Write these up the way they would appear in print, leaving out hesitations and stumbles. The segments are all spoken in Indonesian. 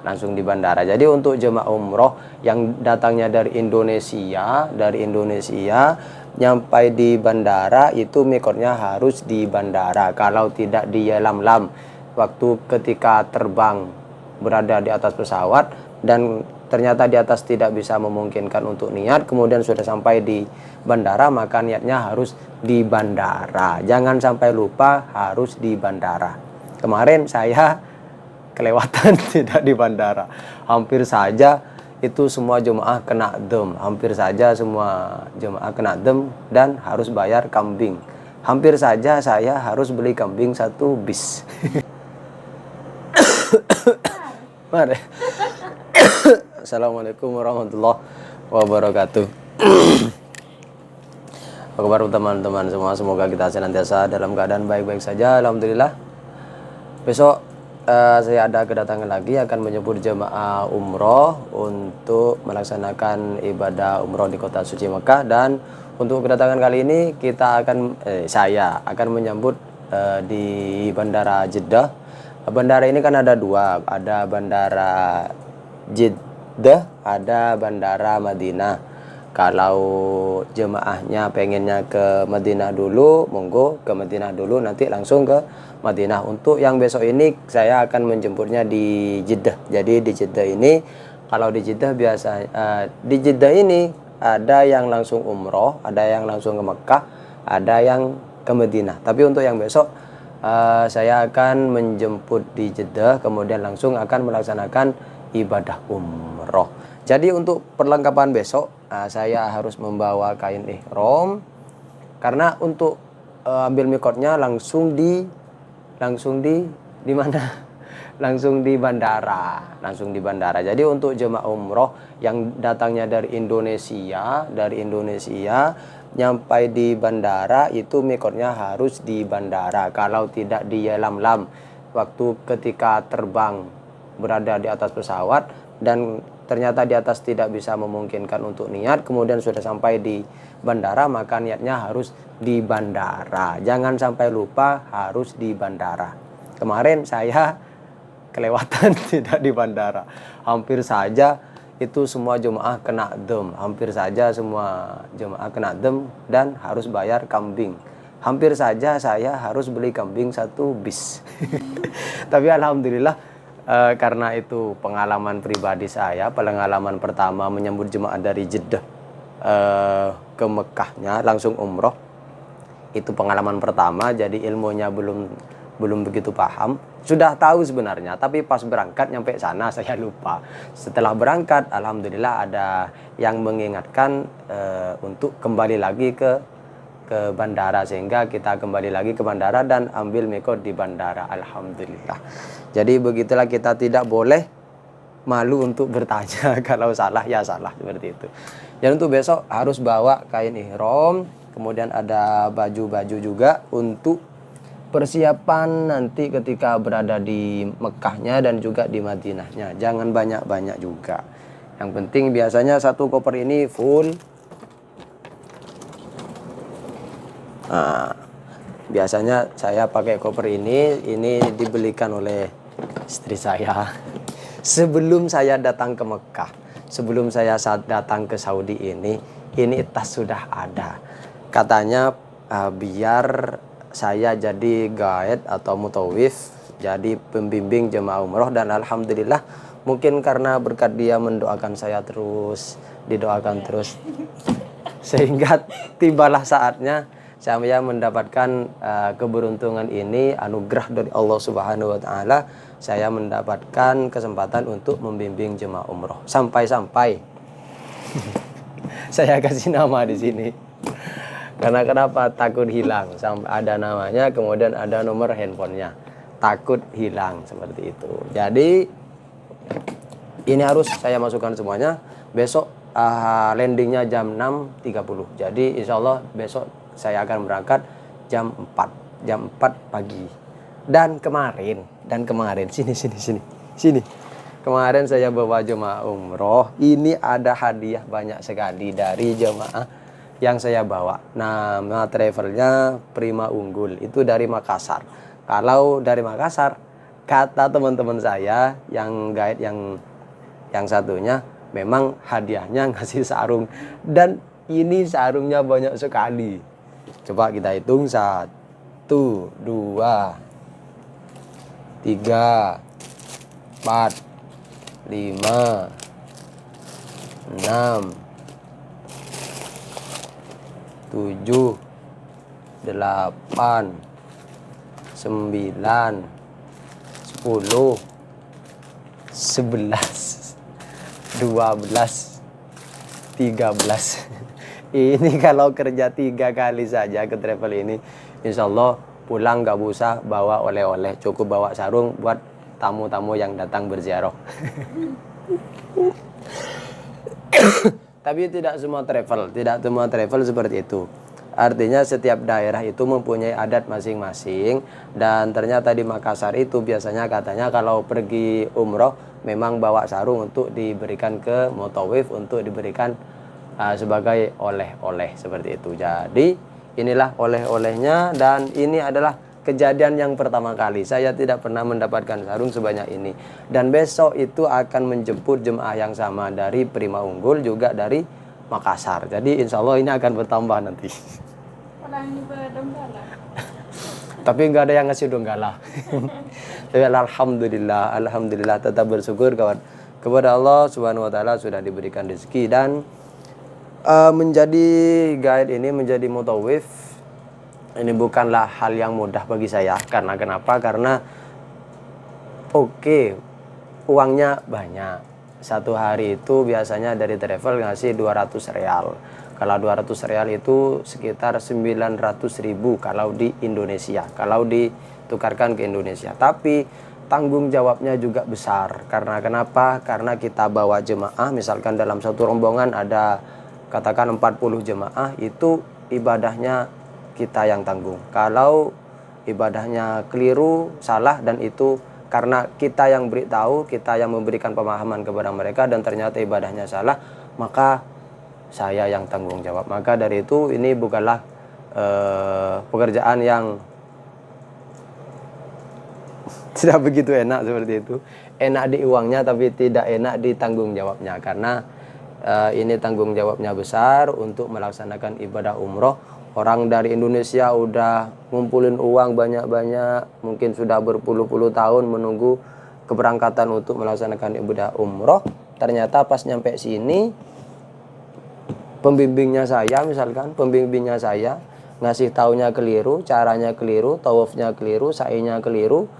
langsung di bandara. Jadi untuk jemaah umroh yang datangnya dari Indonesia, nyampai di bandara itu mikotnya harus di bandara. Kalau tidak di Yalamlam, waktu ketika terbang berada di atas pesawat dan ternyata di atas tidak bisa memungkinkan untuk niat, kemudian sudah sampai di bandara, maka niatnya harus di bandara. Jangan sampai lupa harus di bandara. Kemarin saya kelewatan tidak di bandara. Hampir saja itu semua jemaah kena dem. Hampir saja semua jemaah kena dem dan harus bayar kambing. Hampir saja saya harus beli kambing 1 bis. Mari. Assalamualaikum warahmatullahi wabarakatuh. Apa kabar teman-teman semua? Semoga kita senantiasa dalam keadaan baik-baik saja. Alhamdulillah. Besok saya ada kedatangan lagi akan menyebut jemaah umroh untuk melaksanakan ibadah umroh di kota suci Mekah. Dan untuk kedatangan kali ini saya akan menyambut di Bandara Jeddah. Bandara ini kan ada 2, ada Bandara Jeddah, ada Bandara Madinah. Kalau jemaahnya pengennya ke Madinah dulu, monggo ke Madinah dulu, nanti langsung ke Madinah. Untuk yang besok ini saya akan menjemputnya di Jeddah. Jadi di Jeddah ini, kalau di Jeddah di Jeddah ini ada yang langsung umroh, ada yang langsung ke Mekah, ada yang ke Madinah. Tapi untuk yang besok saya akan menjemput di Jeddah, kemudian langsung akan melaksanakan ibadah umroh. Jadi untuk perlengkapan besok saya harus membawa kain ihram, karena untuk ambil mikotnya langsung di mana? Langsung di bandara. Jadi untuk jemaah umroh yang datangnya dari Indonesia, nyampai di bandara itu mikotnya harus di bandara. Kalau tidak di Yalamlam, waktu ketika terbang berada di atas pesawat dan ternyata di atas tidak bisa memungkinkan untuk niat, kemudian sudah sampai di bandara, maka niatnya harus di bandara. Jangan sampai lupa harus di bandara. Kemarin saya kelewatan tidak di bandara. Hampir saja itu semua jemaah kena dem. Hampir saja semua jemaah kena dem dan harus bayar kambing. Hampir saja saya harus beli kambing 1 bis. Tapi alhamdulillah, karena itu pengalaman pribadi saya, pengalaman pertama menyambut jemaah dari Jeddah ke Mekahnya langsung umroh. Itu pengalaman pertama, jadi ilmunya belum begitu paham. Sudah tahu sebenarnya, tapi pas berangkat nyampe sana saya lupa. Setelah berangkat, alhamdulillah ada yang mengingatkan untuk kembali lagi ke bandara, sehingga kita kembali lagi ke bandara dan ambil mikot di bandara. Alhamdulillah. Jadi begitulah, kita tidak boleh malu untuk bertanya. Kalau salah ya salah, seperti itu. Dan untuk besok harus bawa kain ihram, kemudian ada baju-baju juga untuk persiapan nanti ketika berada di Mekahnya dan juga di Madinahnya. Jangan banyak-banyak juga. Yang penting biasanya 1 koper ini full. Nah, biasanya saya pakai koper ini dibelikan oleh istri saya. Sebelum saya datang ke Mekah, sebelum saya datang ke Saudi ini tas sudah ada. Katanya biar saya jadi guide atau mutawif, jadi pembimbing jemaah umroh. Dan alhamdulillah, mungkin karena berkat dia mendoakan saya terus, didoakan terus, sehingga tibalah saatnya saya mendapatkan keberuntungan ini, anugerah dari Allah Subhanahu wa taala. Saya mendapatkan kesempatan untuk membimbing jemaah umroh. Sampai-sampai saya kasih nama di sini. Karena kenapa? Takut hilang. Sampai ada namanya, kemudian ada nomor handphonenya. Takut hilang, seperti itu. Jadi ini harus saya masukkan semuanya. Besok landingnya jam 6.30. Jadi insya Allah besok saya akan berangkat jam 4 pagi. Dan kemarin sini. Kemarin saya bawa jemaah umroh. Ini ada hadiah banyak sekali dari jemaah yang saya bawa. Nama travelnya Prima Unggul, itu dari Makassar. Kalau dari Makassar kata teman-teman saya yang guide yang satunya, memang hadiahnya ngasih sarung, dan ini sarungnya banyak sekali. Coba kita hitung, 1, 2, 3, 4, 5, 6, 7, 8, 9, 10, 11, 12, 13. Ini kalau kerja 3 kali saja ke travel ini, insya Allah pulang gak usah bawa oleh-oleh, cukup bawa sarung buat tamu-tamu yang datang berziarah. Tapi tidak semua travel seperti itu. Artinya setiap daerah itu mempunyai adat masing-masing, dan ternyata di Makassar itu biasanya katanya kalau pergi umroh memang bawa sarung untuk diberikan ke mutawif, untuk diberikan sebagai oleh-oleh seperti itu. Jadi inilah oleh-olehnya, dan ini adalah kejadian yang pertama kali. Saya tidak pernah mendapatkan sarung sebanyak ini. Dan besok itu akan menjemput jemaah yang sama dari Prima Unggul, juga dari Makassar. Jadi insya Allah ini akan bertambah nanti. Tapi nggak ada yang ngasih donggala. Tapi alhamdulillah tetap bersyukur kawan kepada Allah Subhanahu wa taala sudah diberikan rezeki, dan menjadi guide ini, menjadi mutawif ini bukanlah hal yang mudah bagi saya. Karena kenapa? Karena uangnya banyak. Satu hari itu biasanya dari travel ngasih 200 real. Kalau 200 real itu sekitar 900.000 kalau di Indonesia, kalau ditukarkan ke Indonesia. Tapi tanggung jawabnya juga besar. Karena kenapa? Karena kita bawa jemaah, misalkan dalam satu rombongan ada katakan 40 jemaah, itu ibadahnya kita yang tanggung. Kalau ibadahnya keliru, salah, dan itu karena kita yang beritahu, kita yang memberikan pemahaman kepada mereka, dan ternyata ibadahnya salah, maka saya yang tanggung jawab. Maka dari itu ini bukanlah pekerjaan yang tidak begitu enak seperti itu. Enak di uangnya tapi tidak enak di tanggung jawabnya, karena ini tanggung jawabnya besar untuk melaksanakan ibadah umroh. Orang dari Indonesia udah ngumpulin uang banyak-banyak, mungkin sudah berpuluh-puluh tahun menunggu keberangkatan untuk melaksanakan ibadah umroh. Ternyata pas nyampe sini, pembimbingnya saya ngasih taunya keliru, caranya keliru, tawafnya keliru, sa'inya keliru,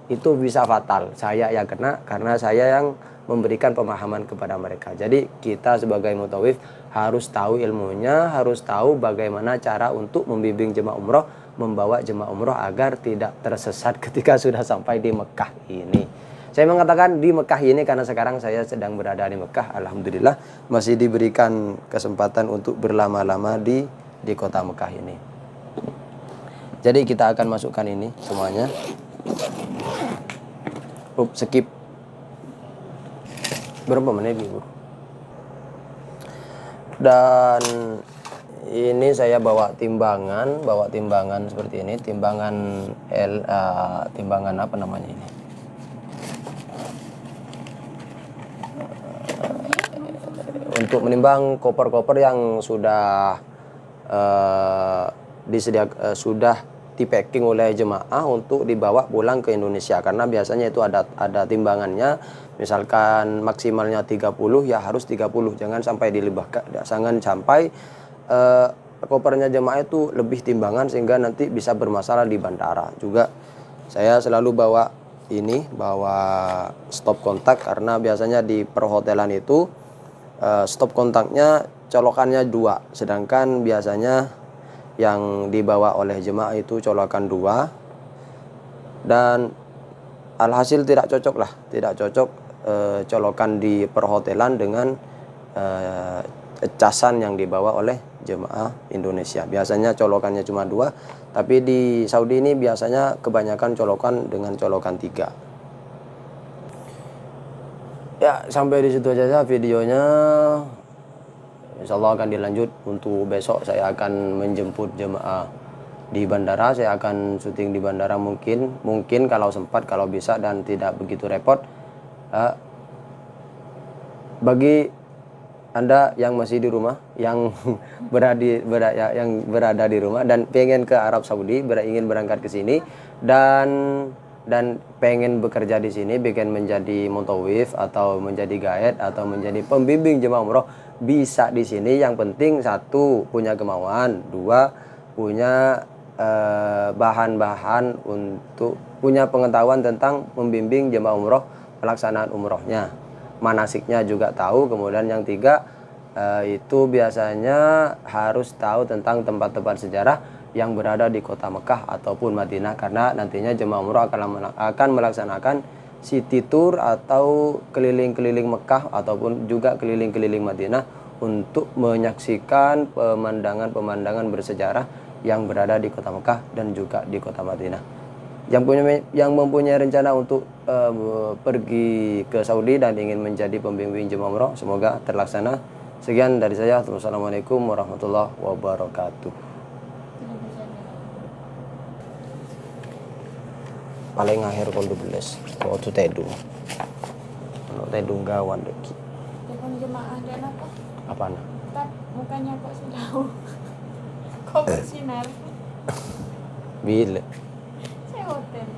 itu bisa fatal. Saya yang kena karena saya yang memberikan pemahaman kepada mereka. Jadi kita sebagai mutawif harus tahu ilmunya, harus tahu bagaimana cara untuk membimbing jemaah umroh, membawa jemaah umroh agar tidak tersesat ketika sudah sampai di Mekah ini. Saya mengatakan di Mekah ini karena sekarang saya sedang berada di Mekah. Alhamdulillah masih diberikan kesempatan untuk berlama-lama di kota Mekah ini. Jadi kita akan masukkan ini semuanya. Skip. Berapa menit Ibu? Dan ini saya bawa timbangan seperti ini, timbangan apa namanya ini? Untuk menimbang koper-koper yang sudah sudah di-packing oleh jemaah untuk dibawa pulang ke Indonesia. Karena biasanya itu ada timbangannya, misalkan maksimalnya 30, ya harus 30, jangan sampai dilebihkan, jangan sampai kopernya jemaah itu lebih timbangan sehingga nanti bisa bermasalah di bandara. Juga saya selalu bawa stop kontak, karena biasanya di perhotelan itu stop kontaknya colokannya 2, sedangkan biasanya yang dibawa oleh jemaah itu colokan 2, dan alhasil tidak cocok colokan di perhotelan dengan casan yang dibawa oleh jemaah Indonesia. Biasanya colokannya cuma 2, tapi di Saudi ini biasanya kebanyakan colokan dengan colokan 3. Ya, sampai di situ aja videonya. Insya Allah akan dilanjut untuk besok. Saya akan menjemput jemaah di bandara. Saya akan syuting di bandara mungkin kalau sempat, kalau bisa dan tidak begitu repot. Bagi Anda yang masih di rumah, yang yang berada di rumah dan pengen ke Arab Saudi, ingin berangkat ke sini dan pengen bekerja di sini, pengen menjadi mutawif atau menjadi guide atau menjadi pembimbing jemaah umroh, bisa di sini. Yang penting satu, punya kemauan, dua, punya bahan-bahan untuk punya pengetahuan tentang membimbing jemaah umroh, pelaksanaan umrohnya, manasiknya juga tahu. Kemudian yang tiga, itu biasanya harus tahu tentang tempat-tempat sejarah yang berada di kota Mekah ataupun Madinah, karena nantinya jemaah umroh akan melaksanakan city tour atau keliling-keliling Mekah ataupun juga keliling-keliling Madinah untuk menyaksikan pemandangan-pemandangan bersejarah yang berada di kota Mekah dan juga di kota Madinah. Yang mempunyai rencana untuk pergi ke Saudi dan ingin menjadi pembimbing jemaah umroh, semoga terlaksana. Sekian dari saya. Wassalamualaikum warahmatullahi wabarakatuh. Paling akhir kalau 12 waktu tedung gawan deki telepon jemaah dan apa apa nak tak mukanya kok sudah kok bersinar bila saya hotel